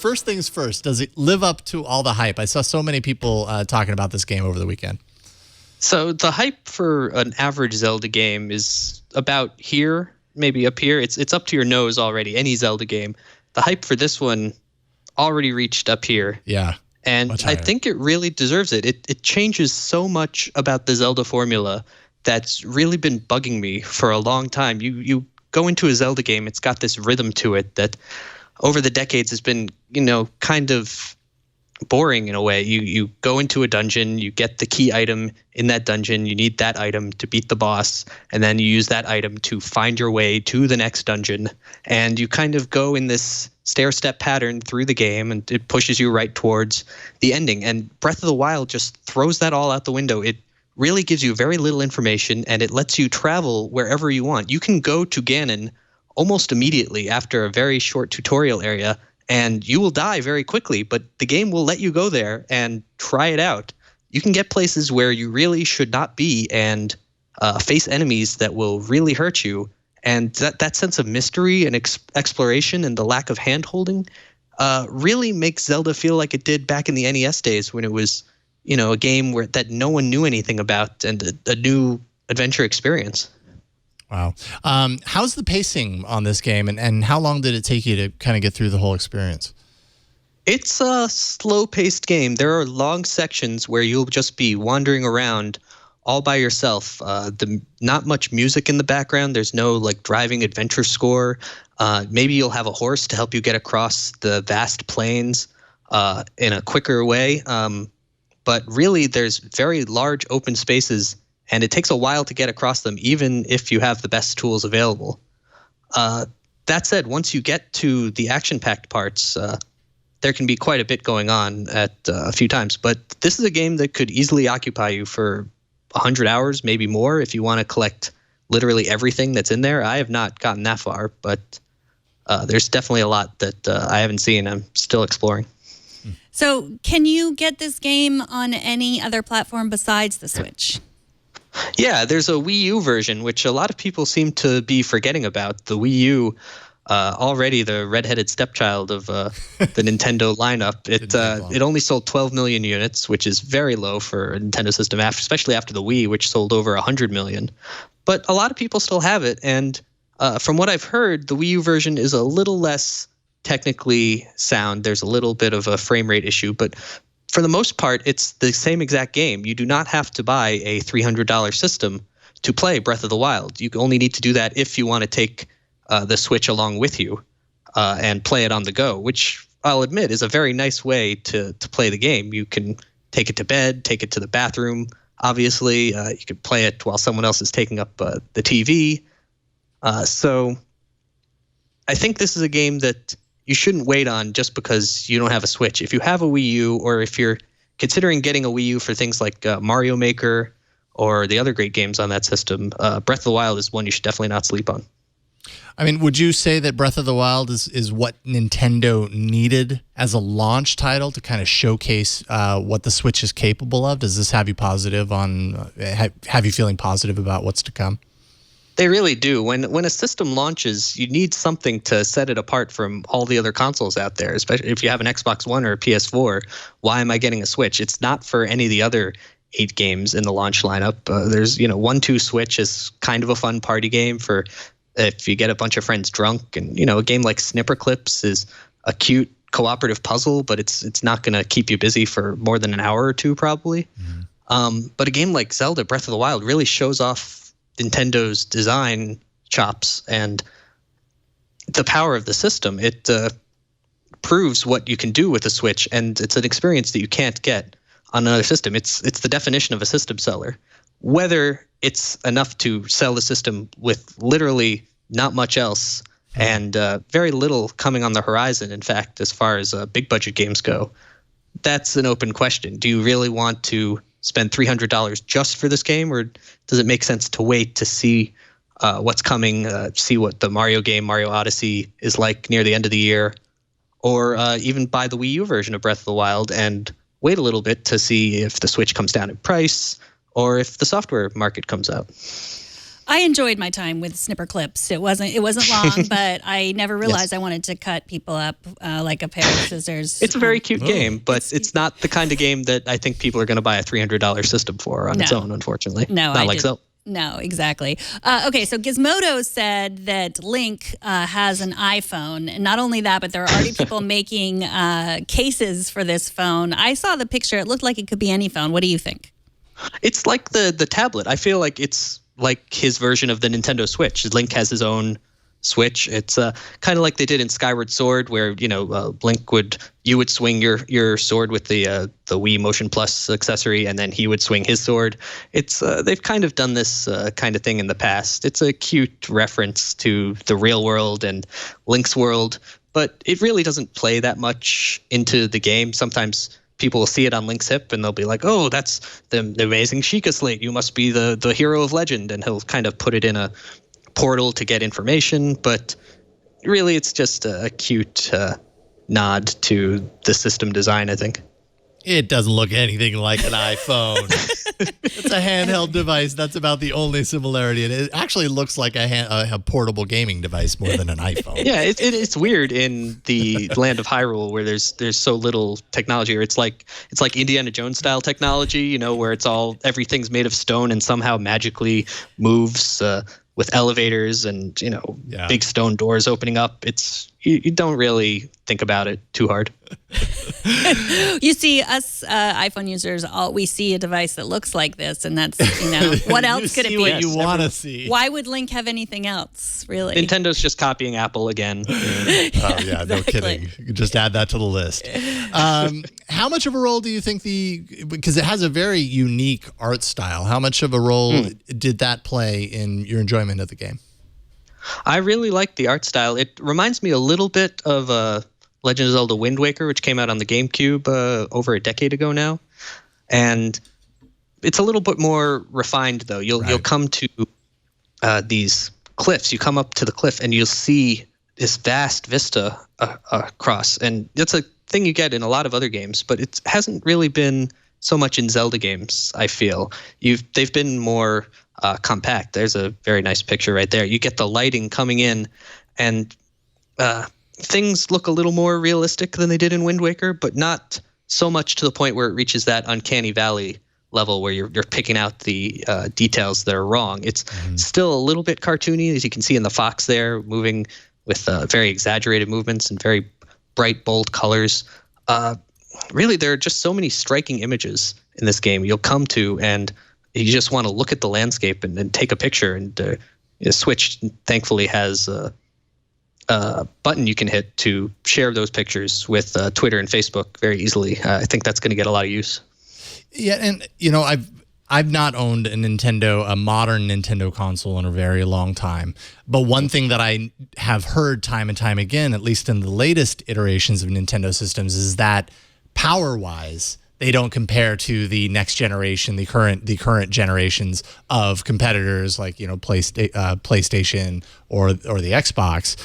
first things first, does it live up to all the hype? I saw so many people talking about this game over the weekend. So the hype for an average Zelda game is about here, maybe up here. It's up to your nose already, any Zelda game. The hype for this one already reached up here. Yeah. And I think it really deserves it. It changes so much about the Zelda formula that's really been bugging me for a long time. You go into a Zelda game, it's got this rhythm to it that over the decades has been, kind of boring in a way. You go into a dungeon, you get the key item in that dungeon, you need that item to beat the boss, and then you use that item to find your way to the next dungeon. And you kind of go in this stair-step pattern through the game, and it pushes you right towards the ending. And Breath of the Wild just throws that all out the window. It really gives you very little information, and it lets you travel wherever you want. You can go to Ganon almost immediately after a very short tutorial area, and you will die very quickly, but the game will let you go there and try it out. You can get places where you really should not be and face enemies that will really hurt you. And that sense of mystery and exploration and the lack of hand-holding really makes Zelda feel like it did back in the NES days when it was, a game that no one knew anything about and a new adventure experience. Wow. How's the pacing on this game, and how long did it take you to kind of get through the whole experience? It's a slow-paced game. There are long sections where you'll just be wandering around all by yourself. Not much music in the background. There's no driving adventure score. Maybe you'll have a horse to help you get across the vast plains in a quicker way. But really, there's very large open spaces, and it takes a while to get across them, even if you have the best tools available. That said, once you get to the action-packed parts, there can be quite a bit going on at a few times. But this is a game that could easily occupy you for 100 hours, maybe more, if you want to collect literally everything that's in there. I have not gotten that far, but there's definitely a lot that I haven't seen. I'm still exploring. So can you get this game on any other platform besides the Switch? Yeah, there's a Wii U version, which a lot of people seem to be forgetting about. The Wii U, already the redheaded stepchild of the Nintendo lineup. It only sold 12 million units, which is very low for a Nintendo system, especially after the Wii, which sold over 100 million. But a lot of people still have it, and from what I've heard, the Wii U version is a little less technically sound. There's a little bit of a frame rate issue, but for the most part, it's the same exact game. You do not have to buy a $300 system to play Breath of the Wild. You only need to do that if you want to take the Switch along with you and play it on the go, which I'll admit is a very nice way to play the game. You can take it to bed, take it to the bathroom. Obviously, you can play it while someone else is taking up the TV. So I think this is a game that you shouldn't wait on just because you don't have a Switch. If you have a Wii U, or if you're considering getting a Wii U for things like Mario Maker or the other great games on that system, Breath of the Wild is one you should definitely not sleep on. I mean, would you say that Breath of the Wild is what Nintendo needed as a launch title to kind of showcase what the Switch is capable of? Does this have you positive on have you feeling positive about what's to come? They really do. When a system launches, you need something to set it apart from all the other consoles out there, especially if you have an Xbox One or a PS4. Why am I getting a Switch? It's not for any of the other 8 games in the launch lineup. There's 1-2 Switch is kind of a fun party game for if you get a bunch of friends drunk, and a game like Snipper Clips is a cute cooperative puzzle, but it's not going to keep you busy for more than an hour or two probably. Mm-hmm. But a game like Zelda Breath of the Wild really shows off Nintendo's design chops and the power of the system. It proves what you can do with a Switch, and it's an experience that you can't get on another system. It's the definition of a system seller. Whether it's enough to sell the system with literally not much else and very little coming on the horizon, in fact, as far as big budget games go, that's an open question. Do you really want to spend $300 just for this game, or does it make sense to wait to see what's coming, see what the Mario game, Mario Odyssey, is like near the end of the year, or even buy the Wii U version of Breath of the Wild and wait a little bit to see if the Switch comes down in price or if the software market comes out? I enjoyed my time with snipper clips. It wasn't long, but I never realized I wanted to cut people up like a pair of scissors. It's a very cute game, but it's not the kind of game that I think people are going to buy a $300 system for on its own, unfortunately. No, not like Zelda. No, exactly. Okay, so Gizmodo said that Link has an iPhone. And not only that, but there are already people making cases for this phone. I saw the picture. It looked like it could be any phone. What do you think? It's like the tablet. I feel like it's like his version of the Nintendo Switch. Link has his own Switch. It's kind of like they did in Skyward Sword, where Link would swing your sword with the Wii Motion Plus accessory, and then he would swing his sword. It's they've kind of done this kind of thing in the past. It's a cute reference to the real world and Link's world, but it really doesn't play that much into the game. Sometimes people will see it on Link's hip and they'll be like, "Oh, that's the amazing Sheikah Slate. You must be the hero of legend," and he'll kind of put it in a portal to get information, but really it's just a cute nod to the system design, I think. It doesn't look anything like an iPhone. It's a handheld device. That's about the only similarity. And it actually looks like a portable gaming device more than an iPhone. Yeah, it's weird in the land of Hyrule where there's so little technology, or it's like Indiana Jones style technology, where everything's made of stone and somehow magically moves with elevators and big stone doors opening up. You don't really think about it too hard. You see, us iPhone users, we see a device that looks like this, and that's what else could it be? What you want to see. Why would Link have anything else, really? Nintendo's just copying Apple again. Oh yeah, no kidding. You could just add that to the list. How much of a role do you think because it has a very unique art style, how much of a role did that play in your enjoyment of the game? I really like the art style. It reminds me a little bit of Legend of Zelda Wind Waker, which came out on the GameCube over a decade ago now. And it's a little bit more refined, though. You'll come to these cliffs. You come up to the cliff, and you'll see this vast vista across. And that's a thing you get in a lot of other games, but it hasn't really been so much in Zelda games, I feel. They've been more compact. There's a very nice picture right there. You get the lighting coming in, and things look a little more realistic than they did in Wind Waker, but not so much to the point where it reaches that uncanny valley level where you're picking out the details that are wrong. It's still a little bit cartoony, as you can see in the fox there, moving with very exaggerated movements and very bright, bold colors. Really, there are just so many striking images in this game you'll come to, and you just want to look at the landscape and take a picture. And the Switch, thankfully, has a button you can hit to share those pictures with Twitter and Facebook very easily. I think that's going to get a lot of use. Yeah, and I've not owned a modern Nintendo console in a very long time. But one thing that I have heard time and time again, at least in the latest iterations of Nintendo systems, is that power-wise, they don't compare to the next generation, the current generations of competitors like PlayStation or the Xbox.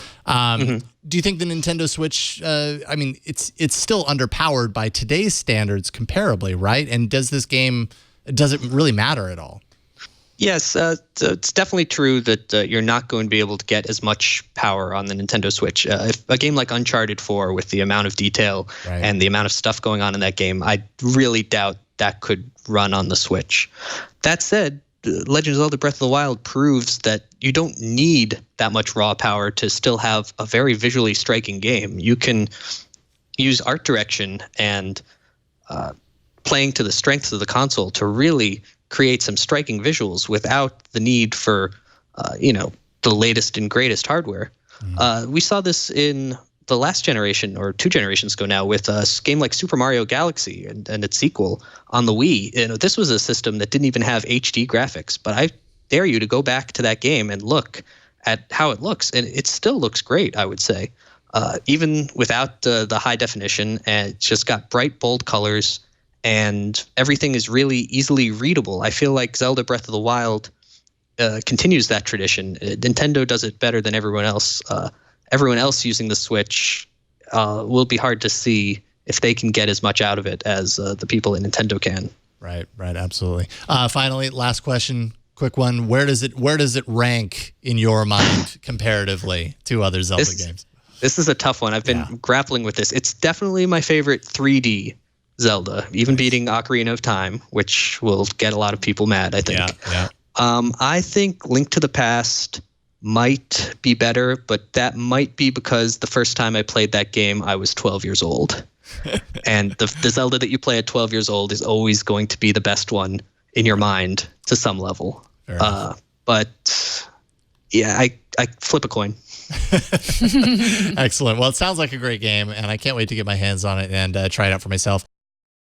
Do you think the Nintendo Switch? It's still underpowered by today's standards, comparably, right? And does it really matter at all? Yes, it's definitely true that you're not going to be able to get as much power on the Nintendo Switch. If a game like Uncharted 4, with the amount of detail and the amount of stuff going on in that game, I really doubt that could run on the Switch. That said, Legend of Zelda Breath of the Wild proves that you don't need that much raw power to still have a very visually striking game. You can use art direction and playing to the strengths of the console to really create some striking visuals without the need for, the latest and greatest hardware. We saw this in the last generation, or 2 generations ago now, with a game like Super Mario Galaxy and its sequel on the Wii. This was a system that didn't even have HD graphics, but I dare you to go back to that game and look at how it looks, and it still looks great, I would say. Even without the high definition, and it's just got bright, bold colors, and everything is really easily readable. I feel like Zelda Breath of the Wild continues that tradition. Nintendo does it better than everyone else. Everyone else using the Switch will be hard to see if they can get as much out of it as the people at Nintendo can. Right, absolutely. Finally, last question. quick one. Where does it rank in your mind comparatively to other Zelda games? This is a tough one. I've been grappling with this. It's definitely my favorite 3D Zelda, even beating Ocarina of Time, which will get a lot of people mad, I think. Yeah. I think Link to the Past might be better, but that might be because the first time I played that game, I was 12 years old. And the Zelda that you play at 12 years old is always going to be the best one in your mind to some level. But yeah, I flip a coin. Excellent. Well, it sounds like a great game, and I can't wait to get my hands on it and try it out for myself.